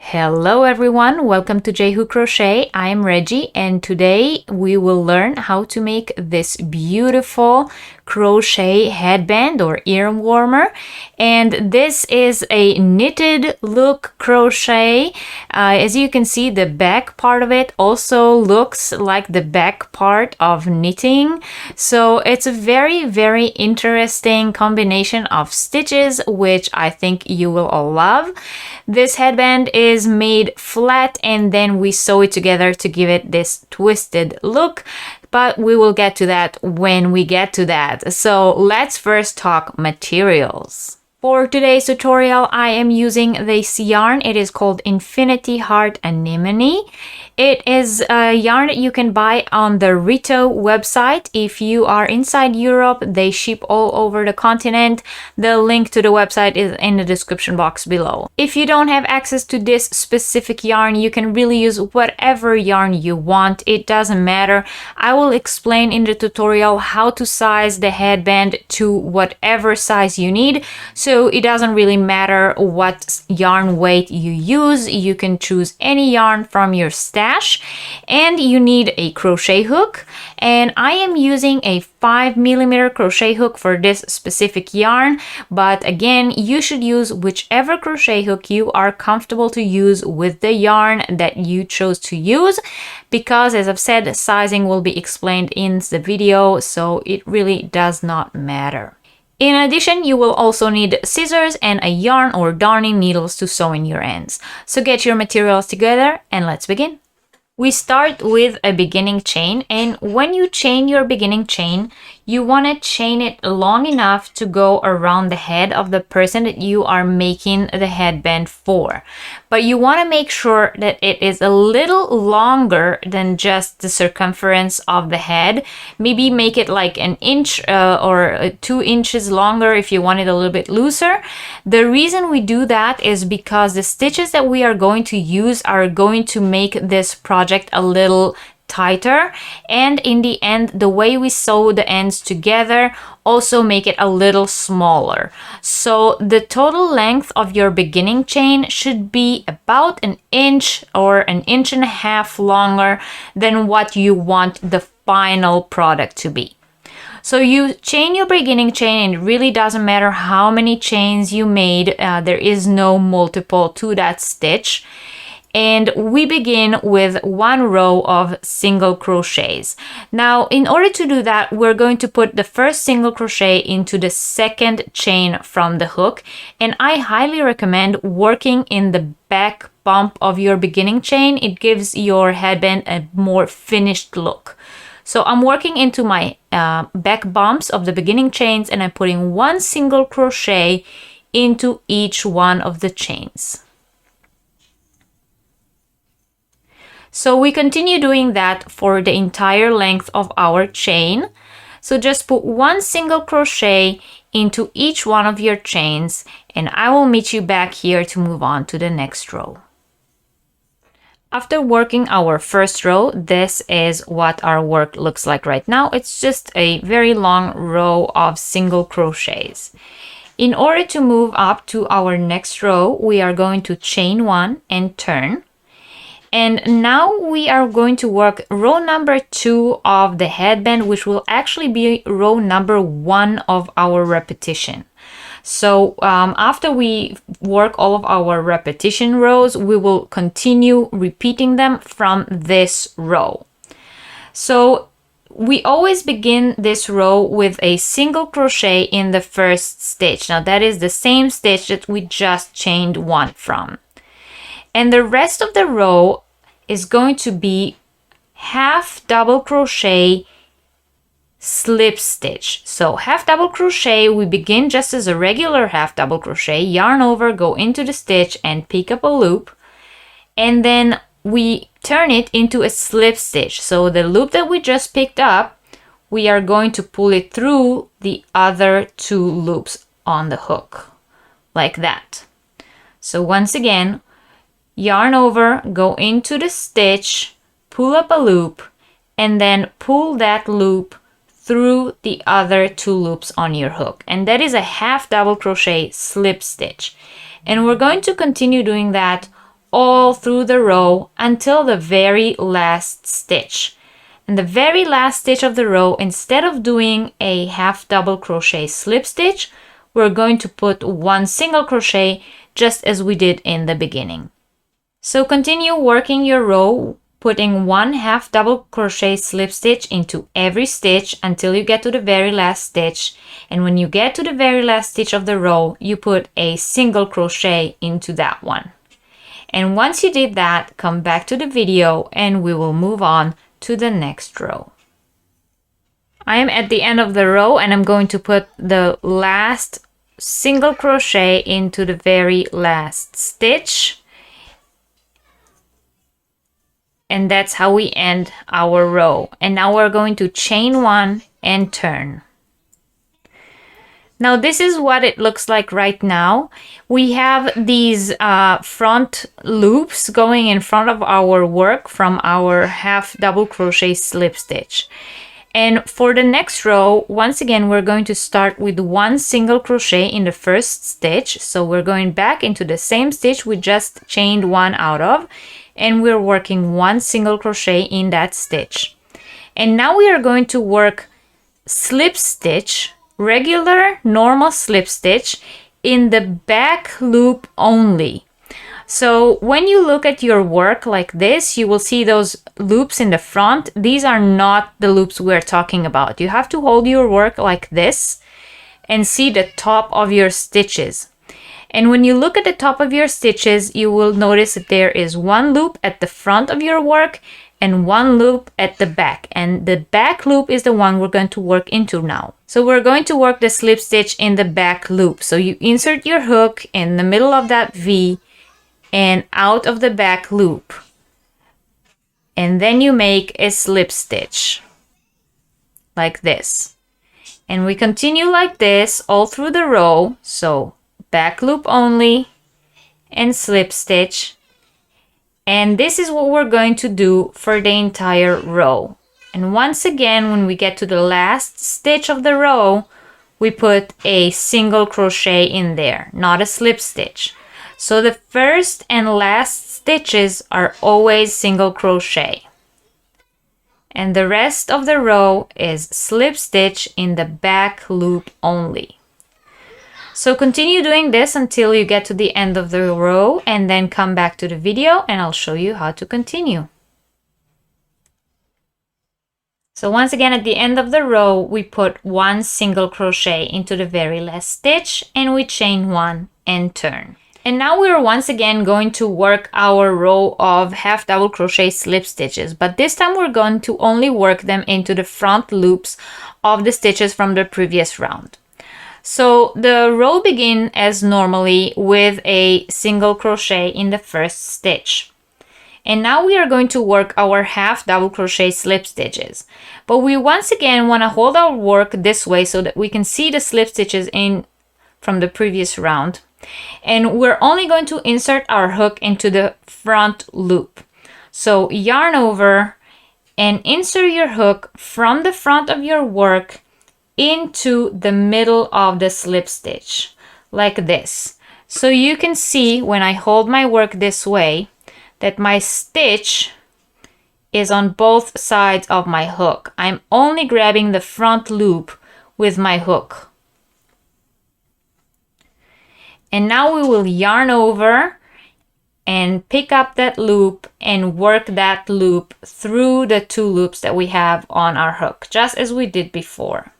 Hello everyone, welcome to J Who Crochet. I am Reggie and today we will learn how to make this beautiful crochet headband or ear warmer, and this is a knitted look crochet. As you can see, the back part of it also looks like the back part of knitting, so it's a very interesting combination of stitches which I think you will all love. This headband is made flat and then we sew it together to give it this twisted look, but we will get to that when we get to that. So let's first talk materials. For today's tutorial, I am using this yarn. It is called Infinity Heart Anemone. It is a yarn that you can buy on the Rito website. If you are inside Europe, they ship all over the continent. The link to the website is in the description box below. If you don't have access to this specific yarn, you can really use whatever yarn you want. It doesn't matter. I will explain in the tutorial how to size the headband to whatever size you need. So it doesn't really matter what yarn weight you use. You can choose any yarn from your stash, and you need a crochet hook, and I am using a 5mm crochet hook for this specific yarn, but again, you should use whichever crochet hook you are comfortable to use with the yarn that you chose to use, because as I've said, sizing will be explained in the video, so it really does not matter. In addition, you will also need scissors and a yarn or darning needles to sew in your ends. So get your materials together and let's begin. We start with a beginning chain, and when you chain your beginning chain, you want to chain it long enough to go around the head of the person that you are making the headband for. But you want to make sure that it is a little longer than just the circumference of the head. Maybe make it like an inch or 2 inches longer if you want it a little bit looser. The reason we do that is because the stitches that we are going to use are going to make this project a little tighter, and in the end, the way we sew the ends together also make it a little smaller. So the total length of your beginning chain should be about an inch or an inch and a half longer than what you want the final product to be. So you chain your beginning chain, and it really doesn't matter how many chains you made. There is no multiple to that stitch. And we begin with 1 row of single crochets. Now, in order to do that, we're going to put the first single crochet into the second chain from the hook. And I highly recommend working in the back bump of your beginning chain. It gives your headband a more finished look. So I'm working into my back bumps of the beginning chains, and I'm putting 1 single crochet into each one of the chains. So we continue doing that for the entire length of our chain. So just put 1 single crochet into each one of your chains, and I will meet you back here to move on to the next row. After working our first row, this is what our work looks like right now. It's just a very long row of single crochets. In order to move up to our next row, we are going to chain 1 and turn. And now we are going to work row number 2 of the headband, which will actually be row number 1 of our repetition. So after we work all of our repetition rows, we will continue repeating them from this row. So we always begin this row with a single crochet in the first stitch. Now that is the same stitch that we just chained 1 from. And the rest of the row is going to be half double crochet slip stitch. So half double crochet, we begin just as a regular half double crochet, yarn over, go into the stitch and pick up a loop, and then we turn it into a slip stitch. So the loop that we just picked up, we are going to pull it through the other 2 loops on the hook, like that. So once again, yarn over, go into the stitch, pull up a loop, and then pull that loop through the other 2 loops on your hook. And that is a half double crochet slip stitch. And we're going to continue doing that all through the row until the very last stitch. And the very last stitch of the row, instead of doing a half double crochet slip stitch, we're going to put one single crochet just as we did in the beginning. So continue working your row, putting one half double crochet slip stitch into every stitch until you get to the very last stitch. And when you get to the very last stitch of the row, you put a single crochet into that one. And once you did that, come back to the video and we will move on to the next row. I am at the end of the row and I'm going to put the last single crochet into the very last stitch. And that's how we end our row. And now we're going to chain one and turn. Now this is what it looks like right now. We have these front loops going in front of our work from our half double crochet slip stitch. And for the next row, once again, we're going to start with one single crochet in the first stitch. So we're going back into the same stitch we just chained one out of, and we're working one single crochet in that stitch. And now we are going to work slip stitch, regular normal slip stitch in the back loop only. So when you look at your work like this, you will see those loops in the front. These are not the loops we're talking about. You have to hold your work like this and see the top of your stitches. And when you look at the top of your stitches, you will notice that there is one loop at the front of your work and one loop at the back. And the back loop is the one we're going to work into now. So we're going to work the slip stitch in the back loop. So you insert your hook in the middle of that V and out of the back loop. And then you make a slip stitch like this. And we continue like this all through the row. So back loop only and slip stitch. And this is what we're going to do for the entire row. And once again, when we get to the last stitch of the row, we put a single crochet in there, not a slip stitch. So the first and last stitches are always single crochet. And the rest of the row is slip stitch in the back loop only. So continue doing this until you get to the end of the row and then come back to the video and I'll show you how to continue. So once again, at the end of the row, we put one single crochet into the very last stitch and we chain one and turn. And now we're once again going to work our row of half double crochet slip stitches, but this time we're going to only work them into the front loops of the stitches from the previous round. So the row begins as normally with a single crochet in the first stitch. And now we are going to work our half double crochet slip stitches. But we once again want to hold our work this way so that we can see the slip stitches in from the previous round. And we're only going to insert our hook into the front loop. So yarn over and insert your hook from the front of your work into the middle of the slip stitch like this. So you can see when I hold my work this way that my stitch is on both sides of my hook. I'm only grabbing the front loop with my hook. And now we will yarn over and pick up that loop and work that loop through the two loops that we have on our hook, just as we did before.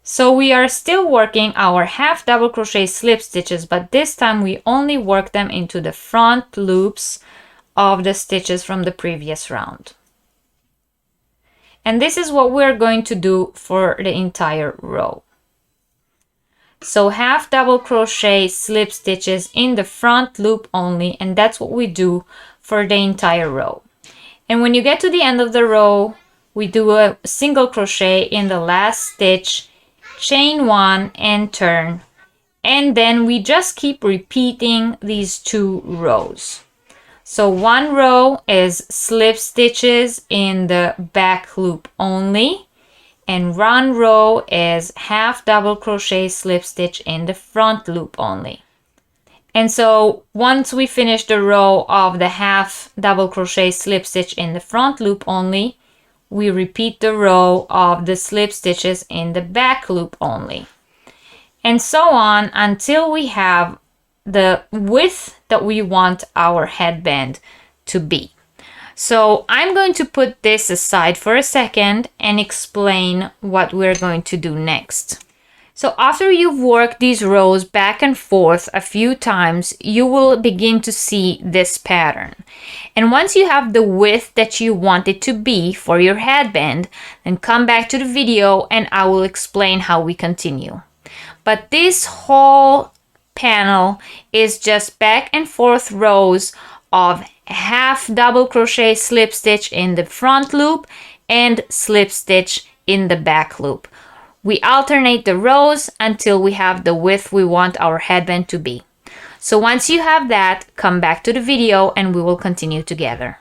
So we are still working our half double crochet slip stitches, but this time we only work them into the front loops of the stitches from the previous round. And this is what we're going to do for the entire row. So half double crochet slip stitches in the front loop only, and that's what we do for the entire row. And when you get to the end of the row, we do a single crochet in the last stitch, chain one and turn, and then we just keep repeating these two rows. So one row is slip stitches in the back loop only, and one row is half double crochet slip stitch in the front loop only. And so once we finish the row of the half double crochet slip stitch in the front loop only, we repeat the row of the slip stitches in the back loop only. And so on until we have the width that we want our headband to be. So I'm going to put this aside for a second and explain what we're going to do next. So after you've worked these rows back and forth a few times, you will begin to see this pattern. And once you have the width that you want it to be for your headband, then come back to the video and I will explain how we continue. But this whole panel is just back and forth rows of half double crochet slip stitch in the front loop and slip stitch in the back loop. We alternate the rows until we have the width we want our headband to be. So once you have that, come back to the video and we will continue together.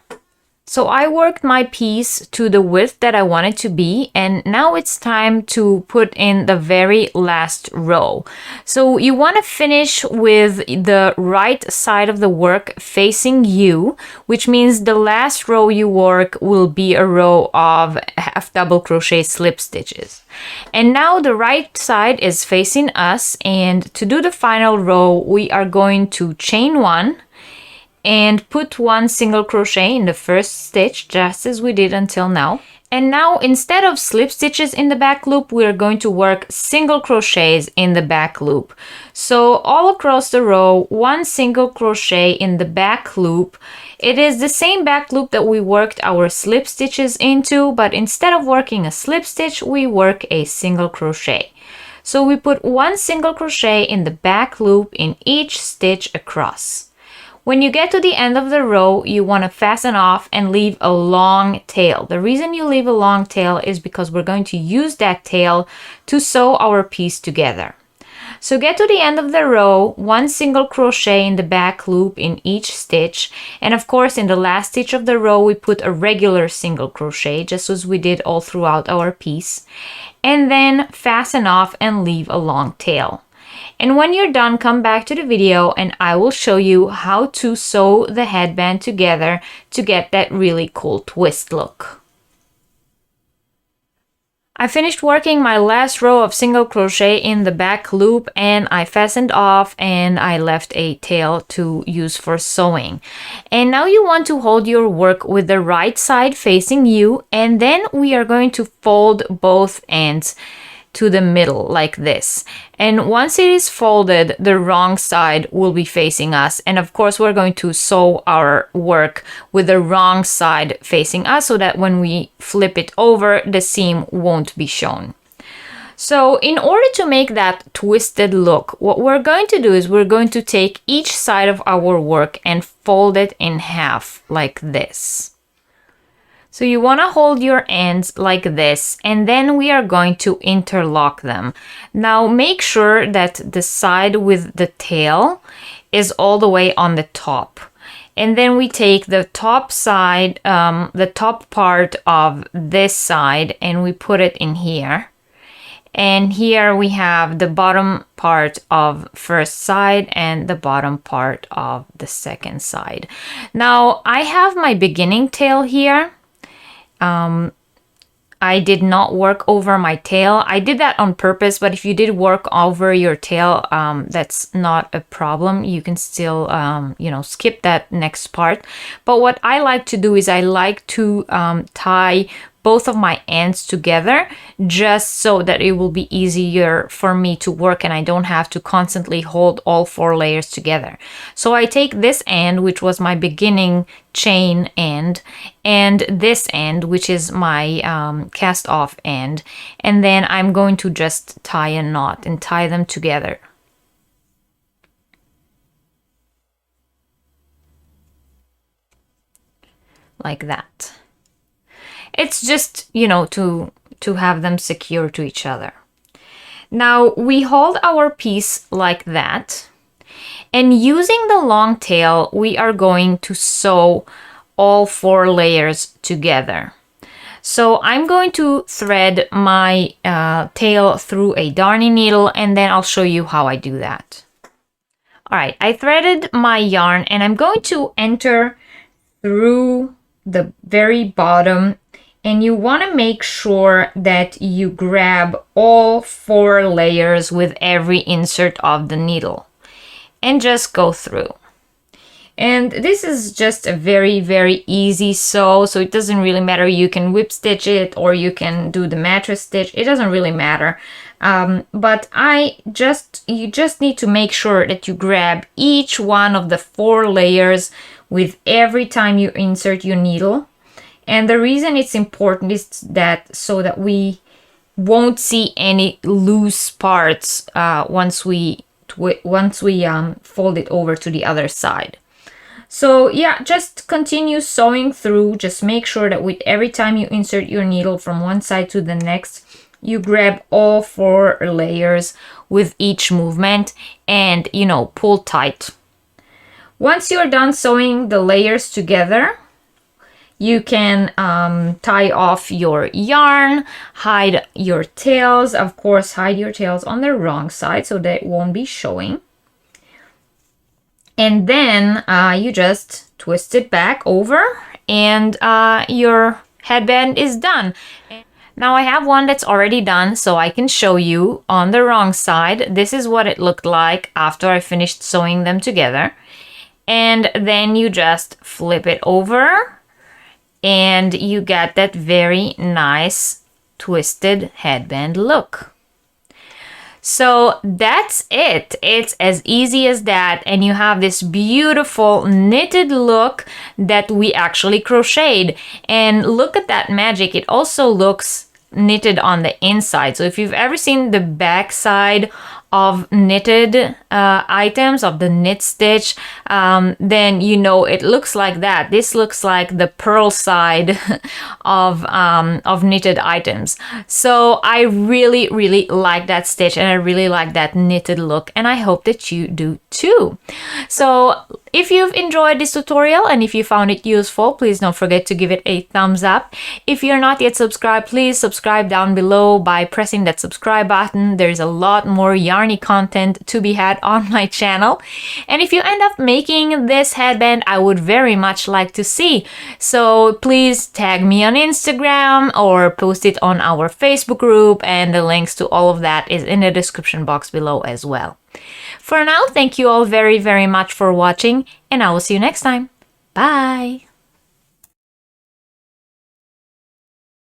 So I worked my piece to the width that I want it to be, and now it's time to put in the very last row. So you want to finish with the right side of the work facing you, which means the last row you work will be a row of half double crochet slip stitches. And now the right side is facing us, and to do the final row we are going to chain one and put one single crochet in the first stitch, just as we did until now. And now instead of slip stitches in the back loop, we are going to work single crochets in the back loop. So all across the row, one single crochet in the back loop. It is the same back loop that we worked our slip stitches into, but instead of working a slip stitch, we work a single crochet. So we put one single crochet in the back loop in each stitch across. When you get to the end of the row, you want to fasten off and leave a long tail. The reason you leave a long tail is because we're going to use that tail to sew our piece together. So get to the end of the row, one single crochet in the back loop in each stitch, and of course in the last stitch of the row we put a regular single crochet, just as we did all throughout our piece, and then fasten off and leave a long tail. And when you're done, come back to the video and I will show you how to sew the headband together to get that really cool twist look. I finished working my last row of single crochet in the back loop and I fastened off and I left a tail to use for sewing. And now you want to hold your work with the right side facing you, and then we are going to fold both ends to the middle like this. And once it is folded, the wrong side will be facing us. And of course, we're going to sew our work with the wrong side facing us so that when we flip it over, the seam won't be shown. So in order to make that twisted look, what we're going to do is we're going to take each side of our work and fold it in half like this. So you want to hold your ends like this, and then we are going to interlock them. Now make sure that the side with the tail is all the way on the top. And then we take the top side, the top part of this side, and we put it in here. And here we have the bottom part of first side and the bottom part of the second side. Now I have my beginning tail here. I did not work over my tail. I did that on purpose, but if you did work over your tail, that's not a problem. You can still, skip that next part. But what I like to do is I like to tie both of my ends together just so that it will be easier for me to work and I don't have to constantly hold all 4 layers together. So I take this end, which was my beginning chain end, and this end, which is my cast off end, and then I'm going to just tie a knot and tie them together. Like that. It's just, to have them secure to each other. Now we hold our piece like that, and using the long tail, we are going to sew all 4 layers together. So I'm going to thread my tail through a darning needle, and then I'll show you how I do that. All right, I threaded my yarn and I'm going to enter through the very bottom, and you want to make sure that you grab all 4 layers with every insert of the needle and just go through. And this is just a very, very easy sew, so it doesn't really matter. You can whip stitch it or you can do the mattress stitch. It doesn't really matter. But you just need to make sure that you grab each one of the 4 layers with every time you insert your needle. And the reason it's important is that so that we won't see any loose parts once we fold it over to the other side. So yeah, just continue sewing through. Just make sure that with every time you insert your needle from one side to the next, you grab all 4 layers with each movement and, you know, pull tight. Once you're done sewing the layers together, you can tie off your yarn, hide your tails. Of course, hide your tails on the wrong side so that it won't be showing. And then you just twist it back over and your headband is done. Now I have one that's already done, so I can show you on the wrong side. This is what it looked like after I finished sewing them together. And then you just flip it over and you get that very nice twisted headband look. So that's it. It's as easy as that, and you have this beautiful knitted look that we actually crocheted. And look at that magic. It also looks knitted on the inside. So if you've ever seen the back side of knitted items, of the knit stitch, then you know it looks like that. This looks like the purl side of knitted items. So I really, really like that stitch, and I really like that knitted look, and I hope that you do too. So if you've enjoyed this tutorial and if you found it useful, please don't forget to give it a thumbs up. If you're not yet subscribed, please subscribe down below by pressing that subscribe button. There's a lot more yarny content to be had on my channel. And if you end up making this headband, I would very much like to see. So please tag me on Instagram or post it on our Facebook group, and the links to all of that is in the description box below as well. For now, thank you all very, very much for watching, and I will see you next time. Bye!